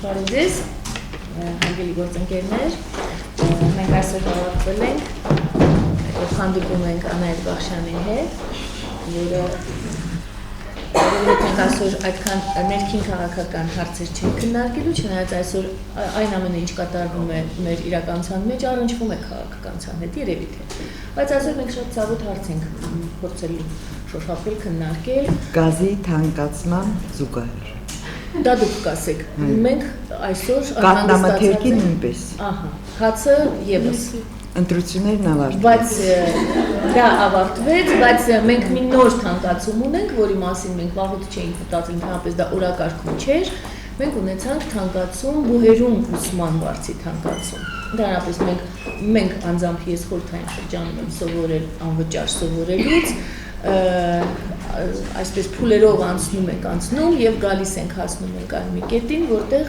Բարեձեզ, հարգելի գործընկերներ, մենք այսօր հավաքվել ենք, խանդրվում ենք Անահիտ Բախշյանի հետ, որը մենք այսօր այդքան ներքին քաղաքական հարցեր չենք քննարկելու, չնայած այսօր այն ամենը ինչ կատարվում է մեր իրականության մեջ առնչվում է քաղաքականության հետ, երևի թե։ Բայց այսօր մենք շատ ցավոտ հարց ենք փորձելու շոշափել, քննարկել։ Գազի թանկացման զուգահեռ։ Դա դուք կասեք, մենք այսօր կատնամթերքի նույնպես։ Ահա, հացը եւս։ Ընտրություններն ավարտվեց։ Բայց դա ավարտվեց, բայց մենք մի նոր թանկացում ունենք, որի մասին մենք վաղուց չէինք մտածել, ընդհանրապես դա օրակարգում չէր։ Մենք ունեցանք թանկացում բուհերում ուսման վարձի թանկացում։ Ընդհանրապես մենք անձամբ ես խորհրդային շրջանում եմ սովորել անվճար սովորելուց, այսպես փուլերով անցնում եւ գալիս ենք հասնում ենք այն մի կետին, որտեղ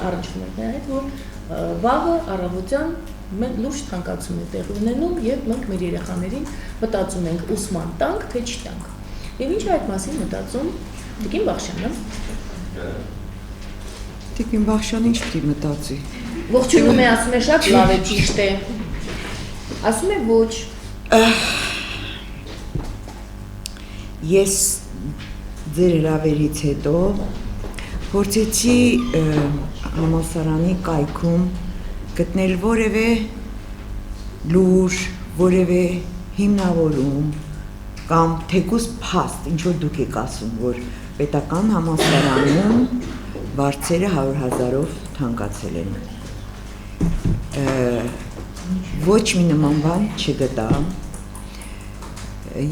առնչվում ենք նրա հետ, որ վաղը առավոտյան մենք լուրջ թանկացում է տեղ ունենում եւ մենք մեր երեխաներին մտածում ենք ուսման տանք, թե չտանք։ Եվ ինչ այդ մասին մտածում Տիկին Բախշյանը։ Տիկին Բախշյանը ինչ պիտի մտածի։ Ողջունում է, ասում է շատ լավ է, ճիշտ է։ Ասում է ոչ։ Ես ձեր հրավերից հետո փորձեցի համալսարանի կայքում գտնել որևէ լուր, որևէ հիմնավորում կամ թեկուզ փաստ, ինչ որ դուք եք ասում, որ պետական համալսարանում վարձերը 100,000-ով թանկացել են։ Ոչ մի նման բան չգտա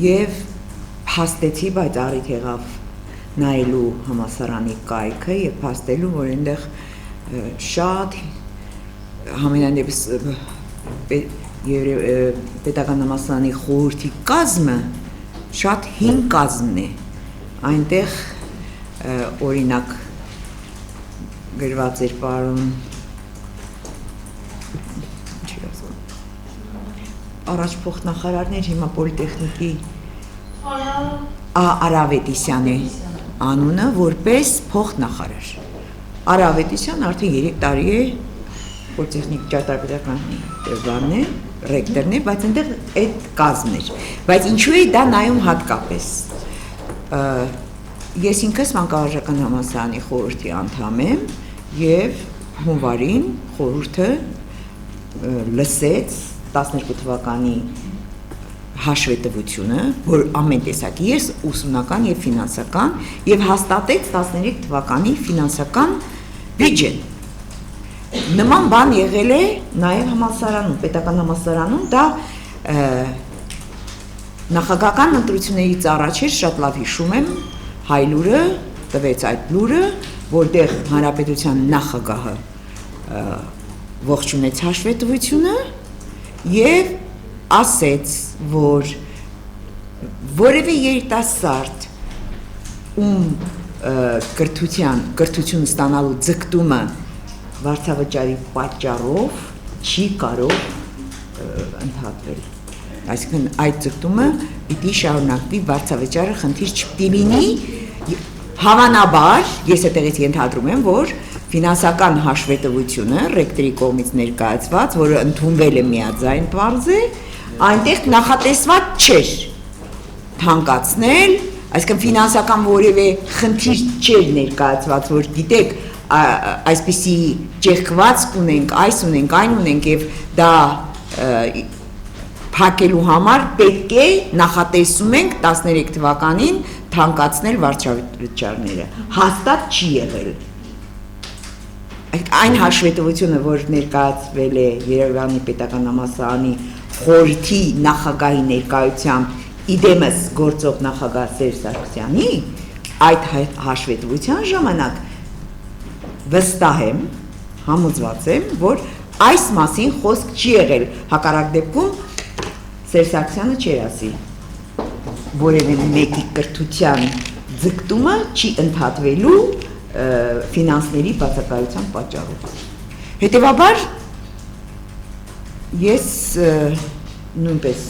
եւ փաստեցի, բայց առիթ եղավ նայելու համալսարանի կայքը եւ փաստելու, որ այնտեղ շատ համենայնիվս պետական համալսարանի խորհրդի կազմը շատ հին կազմն է։ Այնտեղ օրինակ գրված էր պարոն առաջ փոխնախարարներ, հիմա պոլիտեխնիկի Արավետիսյան է անունը, որպես փոխնախարար։ Արավետիսյան արդեն 3 տարի է պոլիտեխնիկ ճարտարապետական բանն է, ռեկտորն է, բայց այնտեղ այդ կազմն էր։ Բայց ինչու է դա նայում հատկապես։ Ես ինքս մանկավարժական համալսարանի խորհրդի անդամ եմ եւ հունվարին խորհուրդը լսեց 12 թվականի հաշվետվությունը, որ ամեն տեսակի ես ուսումնական եւ ֆինանսական եւ հաստատեց 13 թվականի ֆինանսական բյուջեն։ Նման բան եղել է նաեւ համալսարանում, պետական համալսարանում, դա նախագահական ընտրություններից առաջ էր, շատ լավ հիշում եմ, Հայլուրը տվեց այդ լուրը, որտեղ հանրապետության նախագահը ողջունեց հաշվետվությունը եւ ասեց, որ որևէ երիտասարդ կրթություն ստանալու ձգտումը վարձավճարի պատճառով չի կարող ընդհատվել։ Այսինքն այդ ձգտումը պիտի շարունակվի, վարձավճարը խնդիր չպիտի լինի, հավանաբար, ես այդտեղից ենթադրում եմ, որ ֆինանսական հաշվետվությունը ռեկտորի կողմից ներկայացված, որը ընդունվել է միաձայն պարզ է, այնտեղ նախատեսված չէր թանկացնել, այսինքն ֆինանսական որևէ խնդիր չէր ներկայացված, որ գիտեք, այսպիսի ճեղքվածք ունենք, այս ունենք, այն ունենք եւ դա փակելու համար պետք է նախատեսում ենք 13 թվականին թանկացնել վարձավճարները։ Հաստատ չի եղել։ Այն հաշվետվությունը, որ ներկայացվել է Երևանի պետական համալսարանի խորհրդի նախագահի ներկայությամբ իդեմս գործող նախագահ Սերժ Սարգսյանի, այդ հաշվետվության ժամանակ վստահ եմ, համոզված եմ, որ այս մասին խոսք չի եղել, հակառակ դեպքում Սերժ Սարգսյանը չէր ասի, որևէ մեկի կրթության ձգտումը չի ընդհատվելու ֆինանսների բացակայության պատճառով։ Հետևաբար ես նույնպես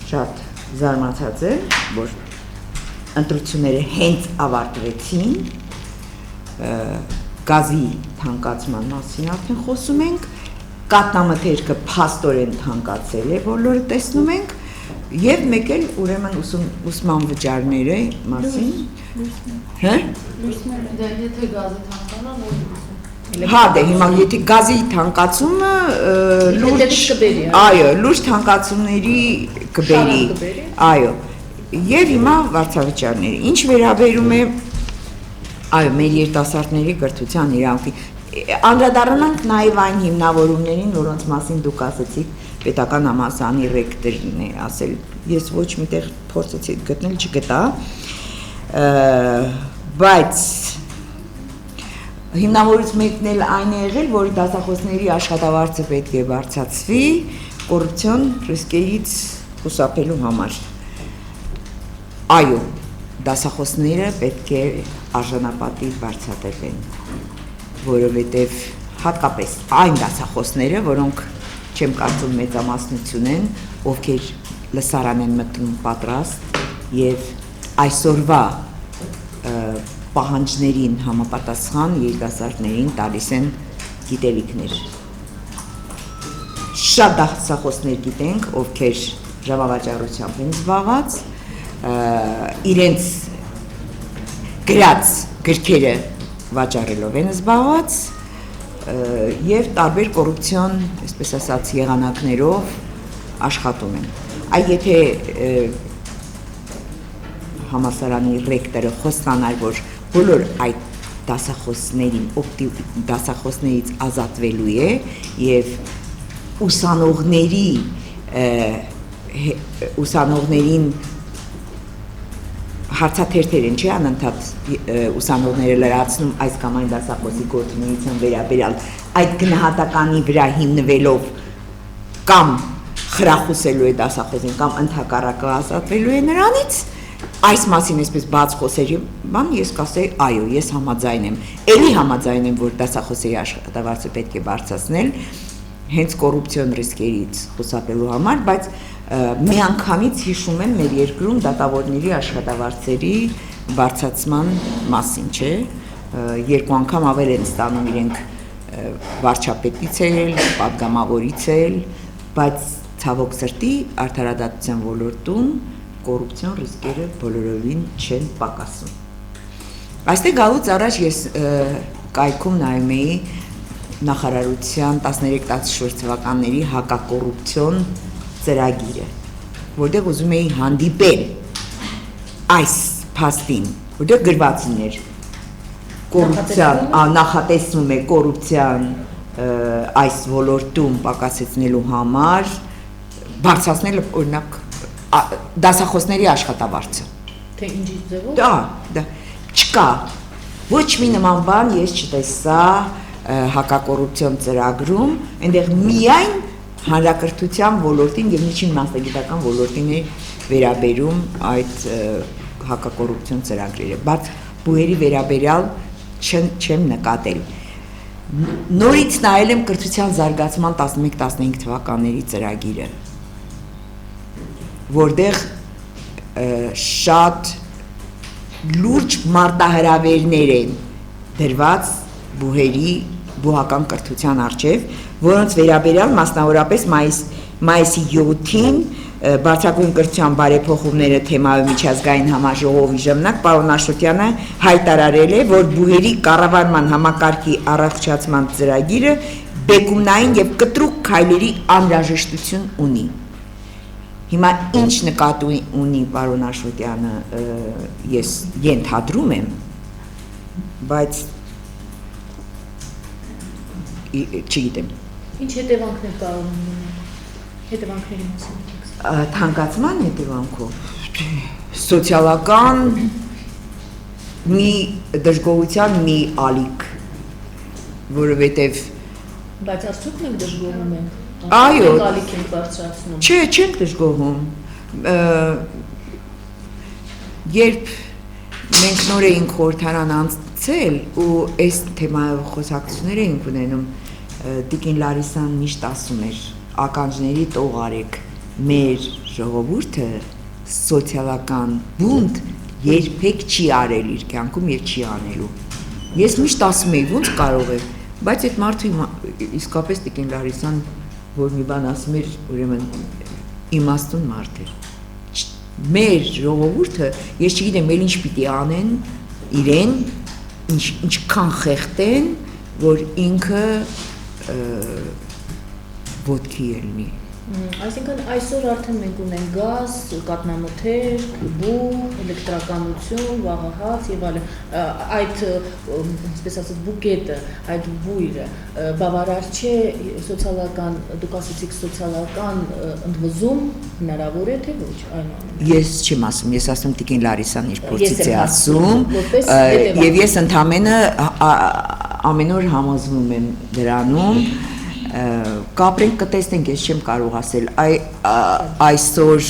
շատ զարմացած եմ, որ ընտրությունները հենց ավարտվեցին, գազի թանկացման մասին արդեն խոսում ենք, կատնամթերքը փաստորեն թանկացել է, բոլորը տեսնում ենք, եւ մեկ էլ ուրեմն ուսման վճարները մասին, հա? Եթե գազի թանկանա, Հա, դե հիմա եթե գազի թանկացումը լուրջ թանկացումների կբերի, այո, եւ հիմա վարձավճարները, ինչ վերաբերում է մեր երիտասարդների կրթության իրավունքի, անդրադառնանք նաեւ այն հիմնավորումներին, որոնց մասին դուք ասացիք, պետական համալսարանի ռեկտորին է ասել, ես ոչ միտեղ փորձեցի գտնել, չգտա, բայց հիմնավորից մեկն էլ այն է եղել, որ դասախոսների աշխատավարձը պետք է բարձրացվի կոռուպցիոն ռիսկերից խուսափելու համար։ Այո, դասախոսները պետք է արժանապատիվ բարձրացվեն, որովհետև հատկապես այն դասախոսները, որոնք չեմ կարծում մեծամասնություն են, ովքեր լսարան են մտնում պատրաստ եւ այսօրվա պահանջներին համապատասխան երիտասարդներին տալիս են գիտելիքներ։ Շատ դասախոսներ գիտենք, ովքեր ժամավաճառությամբ են զբաղված, իրենց գրած գրքերը վաճառելով են զբաղված եւ տարբեր կոռուպցիոն, այսպես ասած, եղանակներով աշխատում են։ Այ եթե համալսարանի ռեկտորը խոստանար, որ բոլոր այդ դասախոսներից ազատվելու է եւ ուսանողներին հարցաթերթեր են, չի անընդհատ ուսանողները լրացնում այս կամ այն դասախոսի գործունեության վերաբերյալ, այդ գնահատականի վրա հիմնվելով կամ խրախուսելու է դասախոսին կամ ընդհակառակը ազատվելու է նրանից, այս մասին այսպես բաց խոսերի բան ես կասեի, այո, ես համաձայն եմ, էլի համաձայն եմ, որ դասախոսի աշխատավարձը պետք է բարձրացնել հենց կոռուպցիոն ռիսկերից խուսափելու համար, բայց միանգամից հիշում եմ մեր երկրում դատավորների աշխատավարձերի բարձրացման մասին, չէ, երկու անգամ ավել են ստանում իրենք վարչապետից էլ, պատգամավորից էլ, բայց ցավոք սրտի արդարադատության ոլորտում կոռուպցիոն ռիսկերը բոլորովին չեն պակասում։ Այստեղ գալուց առաջ ես կայքում նայում էի նախարարության 13-14 թվականների հակակոռուպցիոն ծրագիրը, որտեղ ուզում էի հանդիպել այս փաստին, որտեղ գրված էր կոռուպցիան, նախատեսում է կոռուպցիան այս ոլորտում պակասեցնելու համար բարձրացնել օրինակ դասախոսների աշխատավարձը։ Թե ինչի ձևով։ Դա չկա։ Ոչ մի նման բան ես չտեսա հակակոռուպցիոն ծրագրում, այնտեղ միայն հանրակրթության ոլորտին եւ միջին մասնագիտական ոլորտին է վերաբերում այդ հակակոռուպցիոն ծրագրերը, բայց բուհերի վերաբերյալ չեմ նկատել։ Նորից նայել եմ կրթության զարգացման 11-15 թվականների ծրագիրը, որտեղ շատ լուրջ մարտահրավերներ են դրված բուհական կրթության առջև, որոնց վերաբերյալ մասնավորապես մայիսի 7-ին բարձրագույն կրթության բարեփոխումները թեմայով միջազգային համաժողովի ժամանակ պարոն Աշոտյանը հայտարարել է, որ բուհերի կառավարման համակարգի առողջացման ծրագիրը բեկումնային եւ կտրուկ քայլերի անհրաժեշտություն ունի։ Հիմա ինչ նկատի ունի պարոն Աշոտյանը, ես ենթադրում եմ, բայց չգիտեմ։ Ինչ հետևանքներ կարող են ունենալ։ Հետևանքների մասին։ Թանկացման հետևանքով սոցիալական մի դժգոհության մի ալիք, որովհետև բայց արդյոք մենք դժգոհում ենք։ Այո, ալիք ենք բարձրացնում։ Չէ, չենք դժգոհում։ Երբ մենք նոր էինք խորհրդարան անցել ու այս թեմայով խոսակցություններ էինք ունենում, Տիկին Լարիսան միշտ ասում էր, ականջների տող արեք, մեր ժողովուրդը սոցիալական բունտ երբեք չի արել իր կյանքում եւ չի անելու։ Ես միշտ ասում եի, ոնց կարող է, բայց այդ մարդը իսկապես Տիկին Լարիսան, որ մի բան ասում էր, ուրեմն իմաստուն մարդ էր։ Մեր ժողովուրդը, ես չգիտեմ, էլ ինչ պիտի անեն իրեն, ինչքան խեղտեն, որ ինքը ոտքի ելնի։ Այսինքն այսօր արդեն մենք ունենք գազ, կաթնամթեր, բու, էլեկտրականություն, վաղահաց եւ այլն։ Այդ, ինչպես ասած, բուկետը, այդ բույրը բավարար չէ սոցիալական, դուք ասեցիք սոցիալական ընդվզում հնարավոր է թե ոչ այնուամենայնիվ։ Ես չեմ ասում, ես ասում Տիկին Լարիսան իր փորձից է ասում, եւ ես ընդամենը ամեն օր համոզվում եմ դրանում կապրենք կտեսնենք, ես չեմ կարող ասել այսօր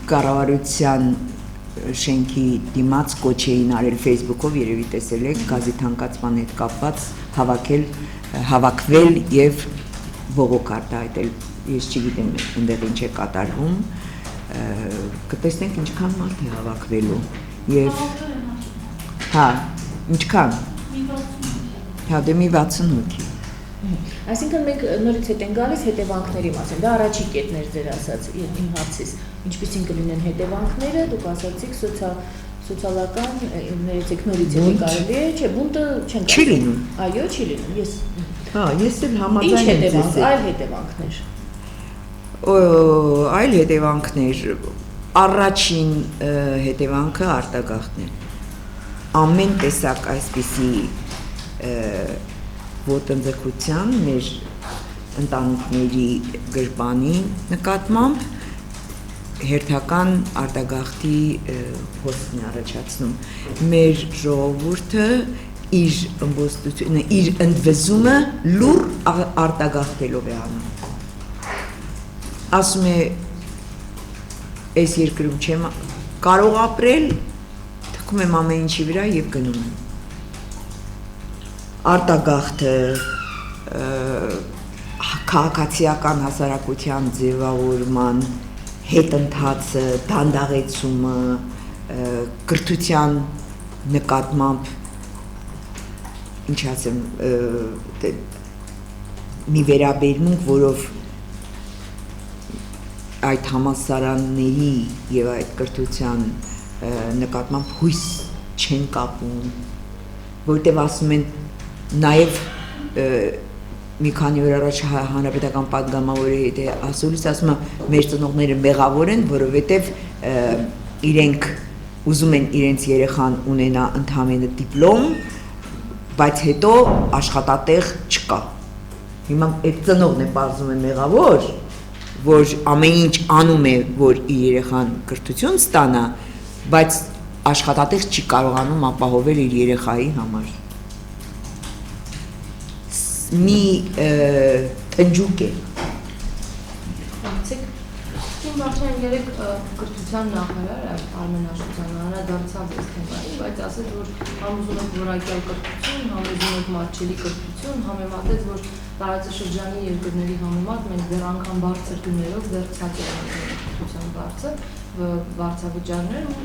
կառավարության շենքի դիմաց կոչ էին արել Facebook-ով, երևի տեսել եք, գազի թանկացման հետ կապված հավաքվել եւ բողոք արտահայտել, ես չգիտեմ այնտեղ ինչ է կատարվում, կտեսնենք ինչքան մարդ է հավաքվելու եւ հա, ինչքան հա դե մի 60 հոգի Այսինքն մենք նորից հետ են գալիս հետևանքների մասին, դա առաջի կետն էր ձեր ասած իմ հարցից, ինչպիսին կլինեն հետևանքները, դուք ասացիք սոցիալական, ներեցեք նորից եթե կարելի է, չէ, բունտը չեն չի լինում, այո, չի լինում, ես էլ համաձայն եմ ձեզ այլ հետևանքներ, այլ հետևանքներ, առաջին հետևանքը արտագաղթն է, ամեն տեսակ այսպիսի ոտնձգության մեր ընտանիքների գրպանի նկատմամբ հերթական արտագաղթի հոսքն առաջացնում։ Մեր ժողովուրդը իր ըմբոստությունը, իր ընդվզումը լուր արտագաղթելով է անում։ Ասում է, այս երկրում չեմ կարող ապրել, թքում եմ ամեն ինչի վրա եւ գնում եմ։ Արտագաղթը քաղաքացիական հասարակության ձևավորման հետընթացը, դանդաղեցումը, կրթության նկատմամբ ինչ ասեմ, մի վերաբերմունք, որով այդ համալսարանների եւ այդ կրթության նկատմամբ հույս չեն կապում, որտեղ ասում են նաև մի քանի օր առաջ հանրապետական պատգամավորի հետ ասուլիս ասում է մեր ծնողները մեղավոր են, որովհետև իրենք ուզում են իրենց երեխան ունենա ընդհանրապես դիպլոմ, բայց հետո աշխատատեղ չկա։ Հիմա այդ ծնողն է պարզում է մեղավոր, որ ամեն ինչ անում է, որ իր երեխան կրթություն ստանա, բայց աշխատատեղ չի կարողանում ապահովել իր երեխայի համար։ Մի տնջուկ է։ Իմ արդեն երեք կրթության նախարար Արմեն Աշոտյանը անդրադարձավ այս թեմային, բայց ասեց, որ համոզում եք որակյալ կրթություն, համոզում եք մատչելի կրթություն, համեմատեց, որ տարածաշրջանի երկրների համեմատ մենք դեռ անգամ բարձր գներով դեռ ցածր ենք կրթության վարձավճարներ ու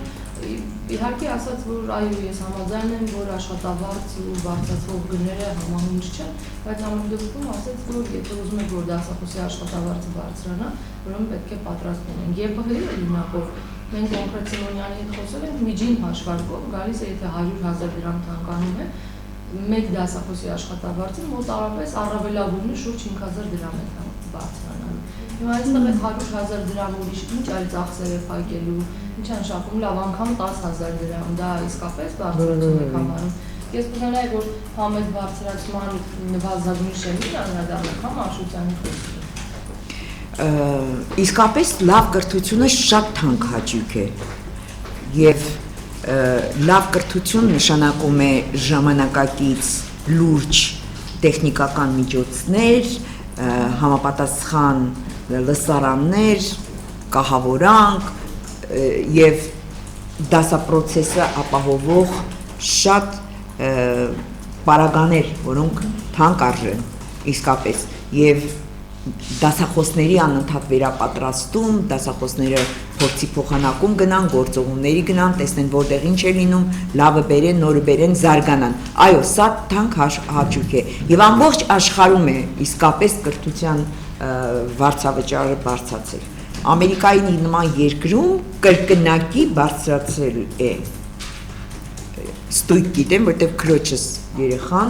իհարկե ասաց, որ այո, ես համաձայն եմ, որ աշխատավարձ ու բարձրացվող գները համահունչ չեն, բայց ամեն դեպքում ասաց, որ եթե ուզում եք, որ դասախոսի աշխատավարձը բարձրանա, ուրեմն պետք է պատրաստ լինենք։ ԵՊՀ-ի օրինակով մենք կոնկրետ Սիմոնյանի հետ խոսել ենք միջին հաշվարկով, գալիս է եթե 100,000 դրամ թանկանում է, մեկ դասախոսի աշխատավարձը մոտավորապես առավելագույնը շուրջ 5,000 դրամ է բարձրանալու։ Հիմա այստեղ այդ 100,000 դրամ ուրիշ ինչ այլ ծախսեր է փակելու, ինչ անշապում լավ անգամ 10,000 դրամ, դա իսկապես բարձրացում է համարում։ Ես կուզենայի, որ համետ բարձրացման նվազագույն շեմին անդրադառնանք Աշոտյանի խոսքին։ Իսկապես լավ կրթությունը շատ թանկ հաճույք է եւ լավ կրթություն նշանակում է ժամանակակից լուրջ տեխնիկական միջոցներ, համապատասխան լսարաններ, կահավորանք եւ դասապրոցեսը ապահովող շատ պարագաներ, որոնք թանկ արժեն իսկապես եւ դասախոսների անընդհատ վերապատրաստում, դասախոսները փորձի փոխանակում գնան, գործողումների գնան, տեսնեն որտեղ ինչ է լինում, լավը բերեն, նորը բերեն, զարգանան։ Այո, սա թանկ հաճույք է եւ ամբողջ աշխարհում է իսկապես կրթության վարձավճարը բարձրացել։ Ամերիկայի նման երկրում կրկնակի բարձրացել է։ Ստույգ գիտեմ, որտեղ քրոջս երեխան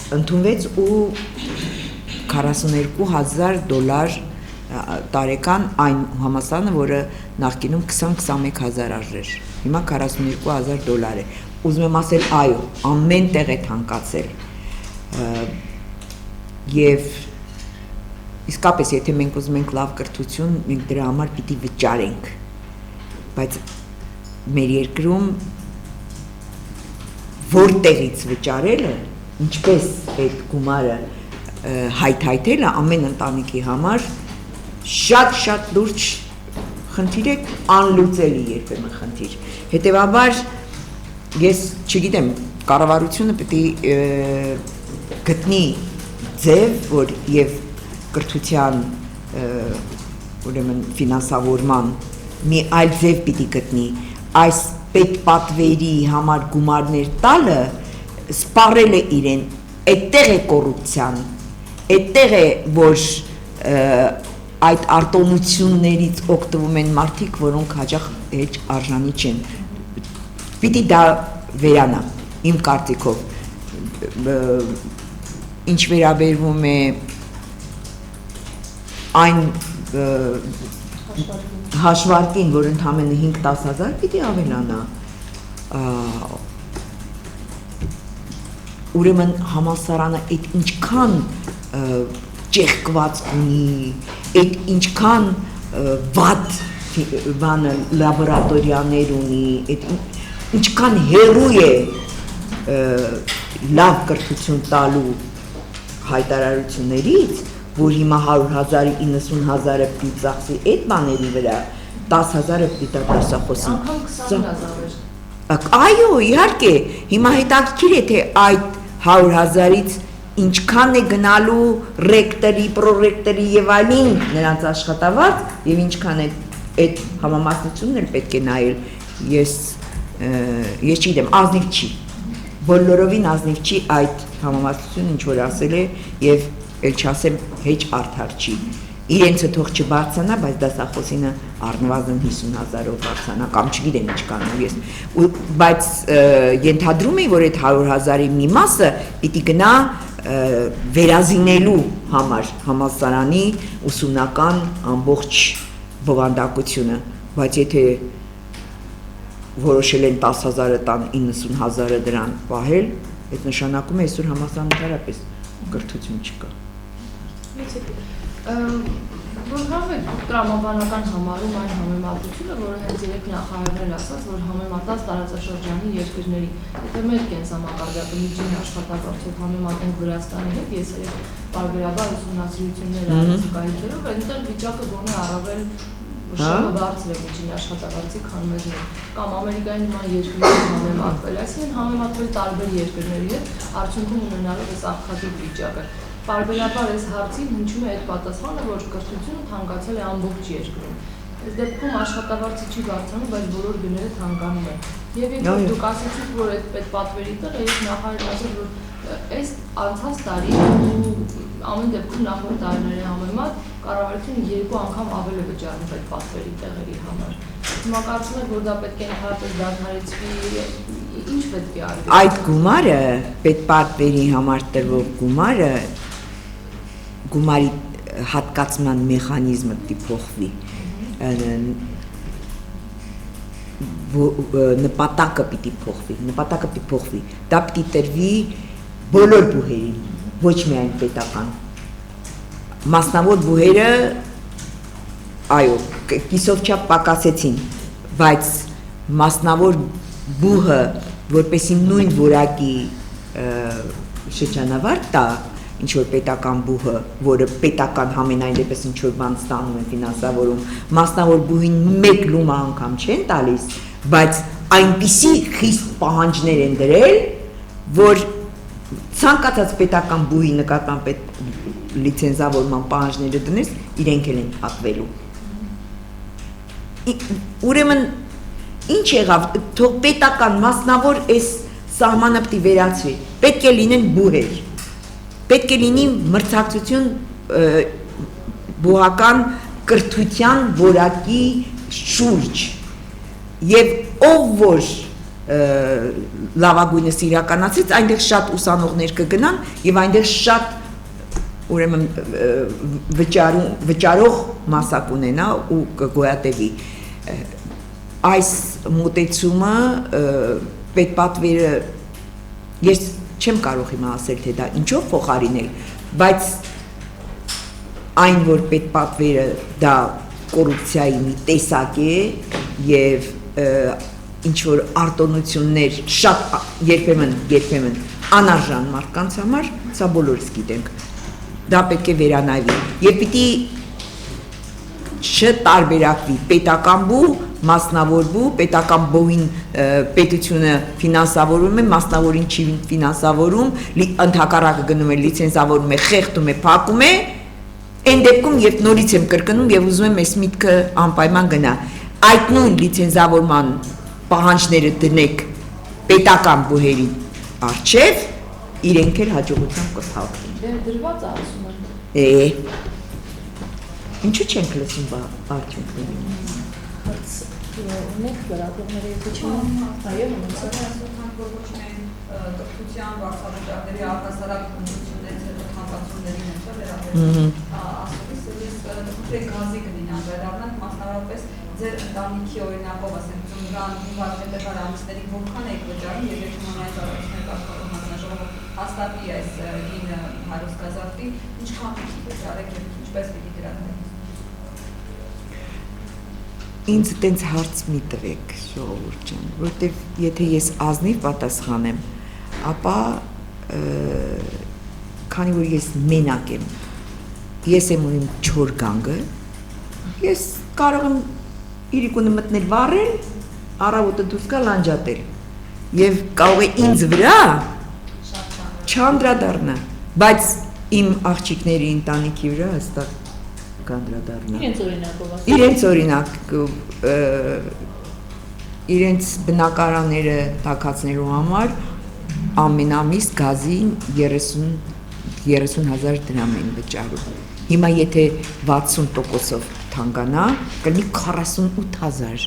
ընդունվեց ու $42,000 տարեկան այն համալսարանը, որը նախկինում 20-21,000 արժեր։ Հիմա $42,000 է։ Ուզում եմ ասել, այո, ամեն տեղ է թանկացել։ Եվ իսկապես, եթե մենք ուզում ենք լավ կրթություն, մենք դրա համար պիտի վճարենք։ Բայց մեր երկրում որտեղից վճարելը, ինչպես այդ գումարը հայթայթելը ամեն ընտանիքի համար շատ լուրջ խնդիր է, անլուծելի երբեմն խնդիր։ Հետևաբար ես չգիտեմ, կառավարությունը պետք է գտնի ձև, որ եւ կրթության ուրեմն ֆինանսավորման մի այլ ձև պիտի գտնի, այս պետպատվերի համար գումարներ տալը սպառել է իրեն, այդտեղ է կոռուպցիան, այդտեղ է, որ այդ արտոնություններից օգտվում են մարդիկ, որոնք հաճախ հեչ արժանի չեն։ Պիտի դա վերանա, իմ կարծիքով։ Ինչ վերաբերվում է այն հաշվարկին, որ ընդամենը 5-10,000 պիտի ավելանա, ուրեմն համալսարանը այդ ինչքան ճեղքված ունի, այդ ինչքան վատ բանը լաբորատորիաներ ունի, այդ ինչքան հեռու է լավ կրթություն տալու հայտարարություններից, որ հիմա 100,000-ը 90,000-ը պիտի ծախսի այդ բաների վրա, 10,000-ը պիտի տա դասախոսին։ Անգամ 20,000 Այո, իհարկե, հիմա հետաքրքիր է, թե այդ 100,000-ից ինչքան է գնալու ռեկտորի, պրոռեկտորի եւ այլին նրանց աշխատավարձ եւ ինչքան է այդ համամասնությունն էլ պետք է նայել։ Ես չգիտեմ, ազնիվ չի։ Բոլորովին ազնիվ չի այդ համամասնությունը ինչ որ ասել է եւ ել չասեմ հեչ արդար չի։ Իրենցը թող չբարձրանա, բայց դասախոսինը առնվազն 50,000-ով բարձրանա կամ չգիտեմ ինչ կանեմ ես։ Բայց ենթադրում եմ, որ այդ 100,000-ի մի մասը պիտի գնա վերազինելու համար համալսարանի ուսումնական ամբողջ բովանդակությունը, բայց եթե որոշել են 10,000-ը տան 90,000-ը դրան պահել, այդ նշանակում է այսօր համալսարանը ընդհանրապես կրթություն չկա։ Որքանով է տրամաբանական համարում այն համեմատությունը, որը հենց երեք նախարարն էլ ասաց, որ համեմատած տարածաշրջանի երկրների, եթե մեր կենսամակարդակը միջին աշխատավարձով համեմատենք Վրաստանի հետ, ես պարբերաբար ուսումնասիրություններ արեցիկայիքերով, այնտեղ վիճակը գոնե առավել շոկը բարձր է միջին աշխատավարձի, քան մեզ մոտ, կամ Ամերիկայի նման երկրների համեմատվել, այսինքն համեմատվել տարբեր երկրների հետ, արդյունքում ունենալով այս աղքատիկ վիճակը։ Պարբերաբար այս հարցին հնչում է այդ պատասխանը, որ կրթությունը թանկացել է ամբողջ երկրում։ Այս դեպքում աշխատավարձը չի բարձրանում, բայց բոլոր գները թանկանում են։ Եվ երբ դուք ասացիք, որ այդ պետպատվերի տեղը, ես նախարարին ասել, որ այս անցած տարի ու ամեն դեպքում նախորդ տարիների համեմատ կառավարությունը 2 անգամ ավել է վճարում պետպատվերի տեղերի համար։ Հիմա կարծում եք, որ դա պետք է ընդհանրապես դադարեցվի, ինչ պետք է արվի։ Այդ գումարը, պետպատվերի համար տրվող գումարի հատկացման մեխանիզմը պիտի փոխվի, նպատակը պիտի փոխվի, դա պիտի տրվի բոլոր բուհերին, ոչ միայն պետական։ Մասնավոր բուհերը, այո, կիսով չափ պակասեցին, բայց մասնավոր բուհը, որպեսի նույն որակի շրջանավարտ տա, ինչ որ պետական բուհը, որը պետական համենայն դեպս ինչ որ բան ստանում են ֆինանսավորում, մասնավոր բուհին մեկ լումա անգամ չեն տալիս, բայց այնպիսի խիստ պահանջներ են դրել, որ ցանկացած պետական բուհի նկատմամբ այդ լիցենզավորման պահանջները դնես, իրենք էլ են հատվելու։ Ուրեմն ինչ եղավ, թող պետական մասնավոր այս սահմանը պիտի վերացվի, պետք է լինեն բուհեր, պետք է լինի մրցակցություն բուհական կրթության որակի շուրջ եւ ով որ լավագույնս իրականացից այնտեղ շատ ուսանողներ կգնան եւ այնտեղ շատ ուրեմն վճարող մասակ ունենա ու կգոյատևի այս մոտեցումը պետպատվերը ես չեմ կարող հիմա ասել թե դա ինչով փոխարինել բայց այն որ պետպատվերը դա կոռուպցիայի մի տեսակ է եւ ինչ որ արտոնություններ շատ երբեմն անարժան մարդկանց համար սա բոլորս գիտենք դա պետք է վերանայվի եւ պիտի չտարբերակվի պետական բու մասնավոր բու պետական բուհին պետությունը ֆինանսավորում է մասնավորին չի ֆինանսավորում ընդհակառակը գնում է լիցենզավորում է խեղդում է փակում է այն դեպքում երբ նորից եմ կրկնում եւ ուզում եմ այս միտքը անպայման գնա այդ նույն լիցենզավորման պահանջները դնեք պետական բուհերի առջև իրենք էլ հաջողությամբ կփակվեն դե դրված է ասում եմ ինչու չենք լսում արդյունքների ունեք լրագրողների հետիչում այո ոնց է ոչ միայն կրթության վարձավճարների առհասարակ քննություններից հետո հանրացումների մեջ վերաբերում ասում ես գազի կդինան վերաբերնանք մասնավորապես ձեր ընտանիքի օրինակով ասենք ծննդան հիվանդներ ամիսների որքան եք վճարում եւ եթե հանրային ծառայություններ աշխատող հանձնաժողովը հաստատի այս գինը հարուսկազարդի ինչքան վճարեք եւ ինչպես պիտի դրանք ինձ տենց հարց մի տվեք ժողովուրդ ջան, որտեվ եթե ես ազնիվ պատասխանեմ, ապա քանի որ ես մենակ եմ, ես եմ ունեմ 4 գանգը, ես կարող եմ իրիկունը մտնել վառել, առավոտը դուրս գալ անջատել, եւ կարող է ինձ վրա չանդրադառնա, բայց իմ աղջիկների ընտանիքի վրա հստակ կանդրադառնա իրենց օրինակ իրենց բնակարանները տաքացնելու համար ամեն ամիս գազին 30,000 դրամ են վճարում հիմա եթե 60%-ով թանկանա կլինի 48,000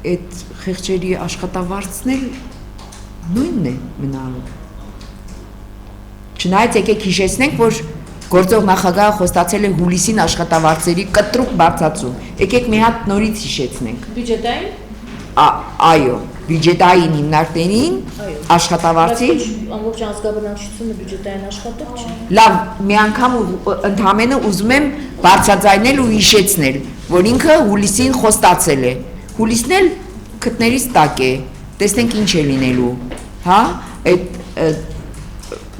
այդ խեղճերի աշխատավարձն էլ նույնն է մնալու չնայած եկեք հիշեցնենք որ Գործող նախագահը խոստացել է հուլիսին աշխատավարձերի կտրուկ բարձրացում։ Եկեք մի հատ նորից հիշեցնենք։ Բյուջետային? Այո, բյուջետային հիմնարկներին աշխատավարձի ամբողջ ազգաբնակչությունը բյուջետային աշխատող չէ։ Լավ, մի անգամ ընդհանրապես ուզում եմ բարձրաձայնել ու հիշեցնել, որ ինքը հուլիսին խոստացել է։ Հուլիսն էլ քթներից տակ է։ Տեսնենք ինչ է լինելու, հա? Այդ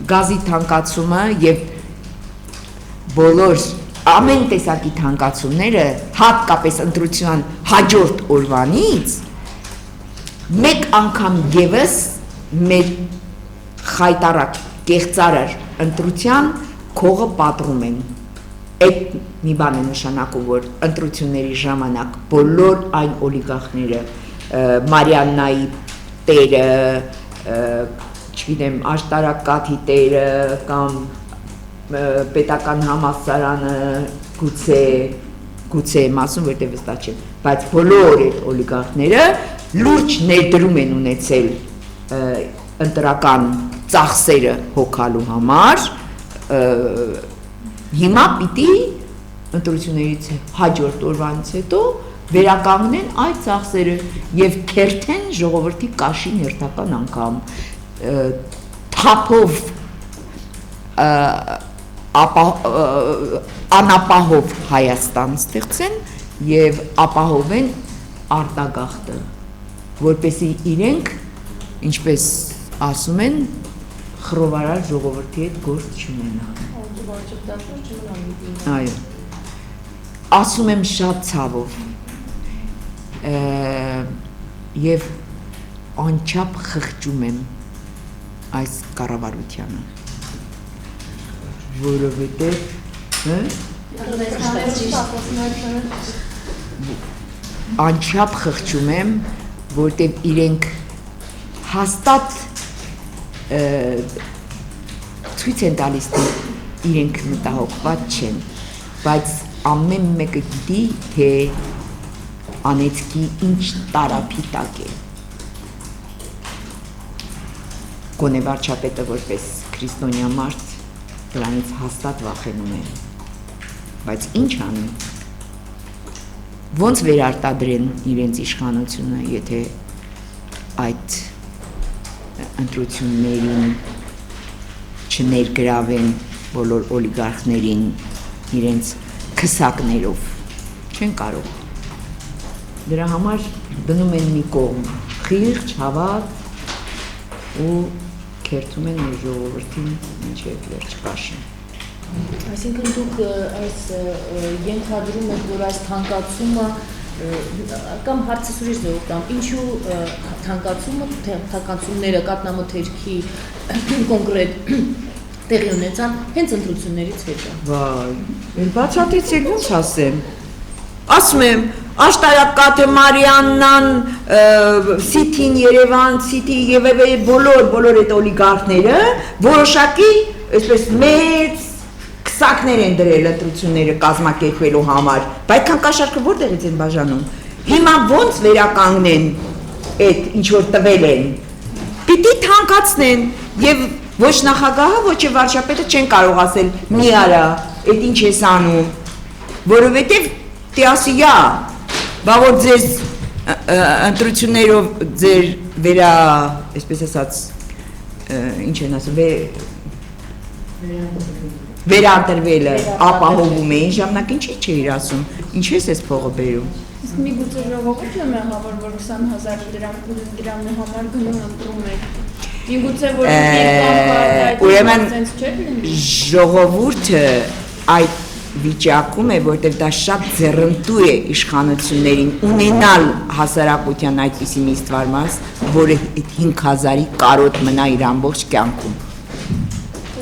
գազի թանկացումը եւ բոլոր ամեն տեսակի թանկացումները հատկապես ընտրության հաջորդ օրվանից մեկ անգամ եւս մեր խայտարակ կեղծարար ընտրության քողը պատռում են այդ մի բան է նշանակում որ ընտրությունների ժամանակ բոլոր այն օլիգարխները Մարիաննայի տերը չգիտեմ աշտարակաթի տերը կամ պետական համալսարանը գուցե եմ ասում որտեղ վստահ չեմ բայց բոլոր այդ օլիգարխները լուրջ ներդրում են ունեցել ընտրական ծախսերը հոգալու համար հիմա պիտի ընտրություններից հաջորդ օրվանից հետո վերականգնեն այդ ծախսերը եւ քերթեն ժողովրդի կաշին հերթական անգամ թափով անապահով Հայաստան ստեղծեն եւ ապահովեն արտագաղթը որպեսզի իրենք ինչպես ասում են խռովարար ժողովրդի հետ գործ չունենան այո ասում եմ շատ ցավով եւ անչափ խղճում եմ այս կառավարությանը, որովհետև անչափ խղճում եմ, որտեղ իրենք հաստատ ցույց են տալիս, թե իրենք մտահոգված չեն, բայց ամեն մեկը գիտի, թե անեծքի ինչ տարափի տակ է։ Գոնե վարչապետը որպես քրիստոնյա մարդ դրանից հաստատ վախենում է, բայց ինչ անի, ոնց վերարտադրեն իրենց իշխանությունը, եթե այդ ընտրություններին չներգրավեն բոլոր օլիգարխներին իրենց քսակներով, չեն կարող։ Դրա համար դնում են մի կողմ խիղճ, հավատ ու քերթում են մեր ժողովրդին մինչև վերջ կաշին։ Այսինքն դուք այս ենթադրում եք, որ այս թանկացումը կամ հարցը ուրիշ ձևով տամ, ինչու թանկացումները կաթնամթերքի կոնկրետ տեղի ունեցան հենց ընտրություններից հետո։ Վայ, բացատրից էլ ոնց ասեմ։ Ասում եմ, Աշտարակ Կաթեմարյանն, Սիթին Երևան, Սիթի եւ բոլոր այդ օլիգարխները որոշակի այսպես մեծ քսակներ են դրել ընտրությունները կազմակերպելու համար, բայց քանկաշարքը որտեղից են բաժանում։ Հիմա ոնց վերականգնեն այդ ինչ որ տվել են։ Պիտի թանկացնեն եւ ոչ նախագահը, ոչ էլ վարչապետը չեն կարող ասել՝ մի արա, այդ ինչ ես անում, որովհետեւ տիասիա, բա որ ձեզ ընտրություններով ձեր այսպես ասած, ինչ են ասում, վերանտրվելը ապահովում էին, ժամանակ ինչի չէիր ասում, ինչ ես փողը բերում։ Իսկ միգուցե ժողովուրդն է մեղավոր, որ 20,000 դրամի համար գնում ընտրում եք։ Միգուցե որ ուրեմն ժողովուրդը այդ վիճակում է, որտեղ դա շատ ձեռնտու է իշխանություններին ունենալ հասարակության այդպիսի մի ստվարմաս, որը 5,000-ի կարոտ մնա իր ամբողջ կյանքում։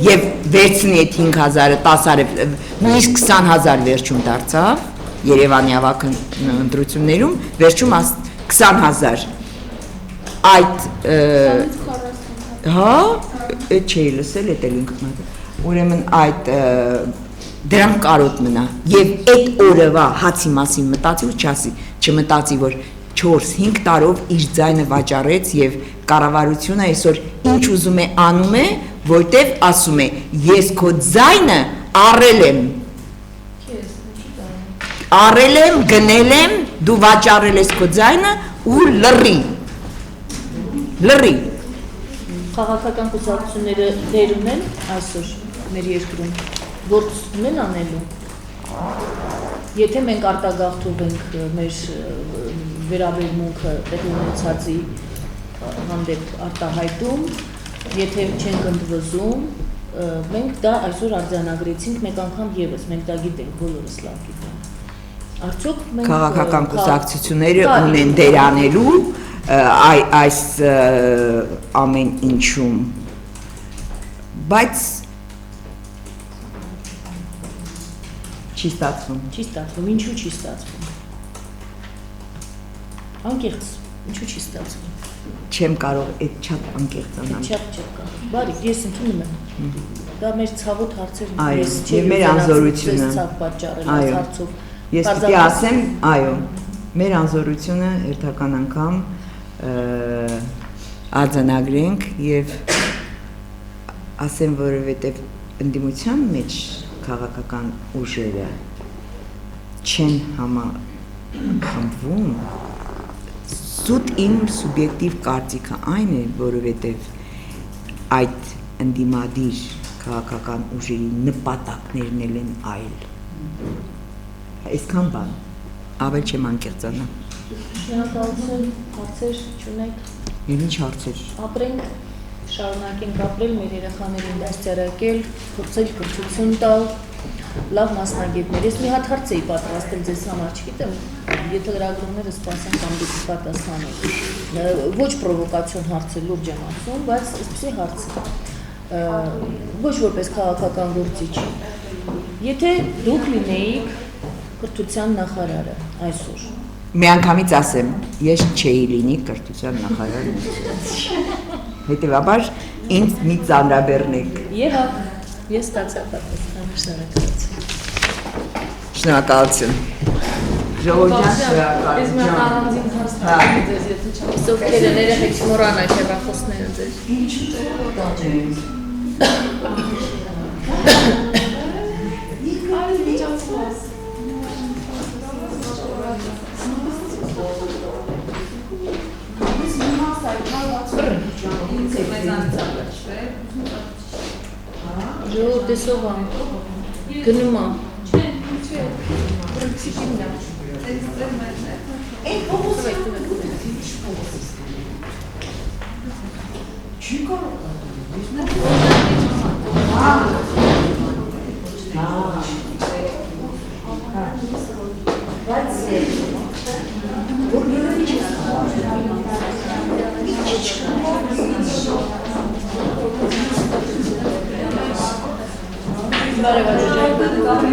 Եվ վերցնի այդ 5,000-ը 10,000, նույնիսկ 20,000 վերջում դարձավ Երևանի ավագ ընտրություններում, վերջում 20,000 այդ հա, այդ չէի լսել, այդ էլ ինքն ուրեմն այդ դրանք կարոտ մնա եւ այդ օրվա հացի մասին մտածի ու չմտածի որ 4-5 տարով իր ձայնը վաճառեց եւ կառավարությունը այսօր ինչ ուզում է անում է, որտեվ ասում է ես քո ձայնը առել եմ, գնել եմ, դու վաճառել ես քո ձայնը ու լռի։ Քաղաքական կուսակցությունները դեր ունեն այսօր մեր երկրում, գործ ունեն անելու։ Եթե մենք արտագաղթով ենք մեր վերաբերմունքը տեղի ունեցածի հանդեպ արտահայտում, եթե չենք ընդվզում, մենք դա այսօր արձանագրեցինք մեկ անգամ եւս, մենք դա գիտենք, բոլորս լավ գիտենք։ Արդյոք մենք քաղաքական կուսակցությունները ունեն դեր անելու այս ամեն ինչում, բայց չի ստացվում, ինչու չի ստացվում, անկեղծ, ինչու չի ստացվում, չեմ կարող այդ չափ անկեղծանալ, չեմ կարող, բարի, ես ընդունում եմ, դա մեր ցավոտ հարցեր, եւ մեր անզորությունը, ցավ պատճառել այս հարցով, ես պիտի ասեմ, այո, մեր անզորությունը հերթական անգամ արձանագրենք եւ ասեմ, որովհետեւ ընդդիմության մեջ քաղաքական ուժերը չեն համախմբվում, սուտ իմ սուբյեկտիվ կարծիքը այն է, որովհետեւ այդ ընդդիմադիր քաղաքական ուժերի նպատակներն են այլ։ Այսքան բան, ավել չեմ անկեղծանա։ Հարցեր չունեք։ Եվ ինչ հարցեր։ Ապրենք, շարունակենք ապրել, մեր երեխաներին դաստիարակել, փորձել կրթություն տալ, լավ մասնագետներ։ Ես մի հատ հարց էի պատրաստել ձեզ համար, չգիտեմ, եթե լրագրողները սպասեն կամ դուք պատասխանեք։ Ոչ պրովոկացիոն հարց է, լուրջ եմ ասում, բայց այսպեսի հարց է։ Ոչ որպես քաղաքական գործիչ։ Եթե դուք լինեիք կրթության նախարարը այսօր։ Միանգամից ասեմ, ես չէի լինի կրթության նախարարը։ Հետևաբար ինձ մի ծանրաբեռնեք։ Եղավ, ես ստացա պատասխանը, շնորհակալություն։ Շնորհակալություն։ Ժողովրդյան շնորհակալություն։ Ես մի առանձին հարց տալի ձեզ, եթե չեմ։ Սովքերը ներողեք չմոռանաք հեռախոսները ձեր։ Ժողովուրդ տեսով ամ, գնում ամ։ Բարև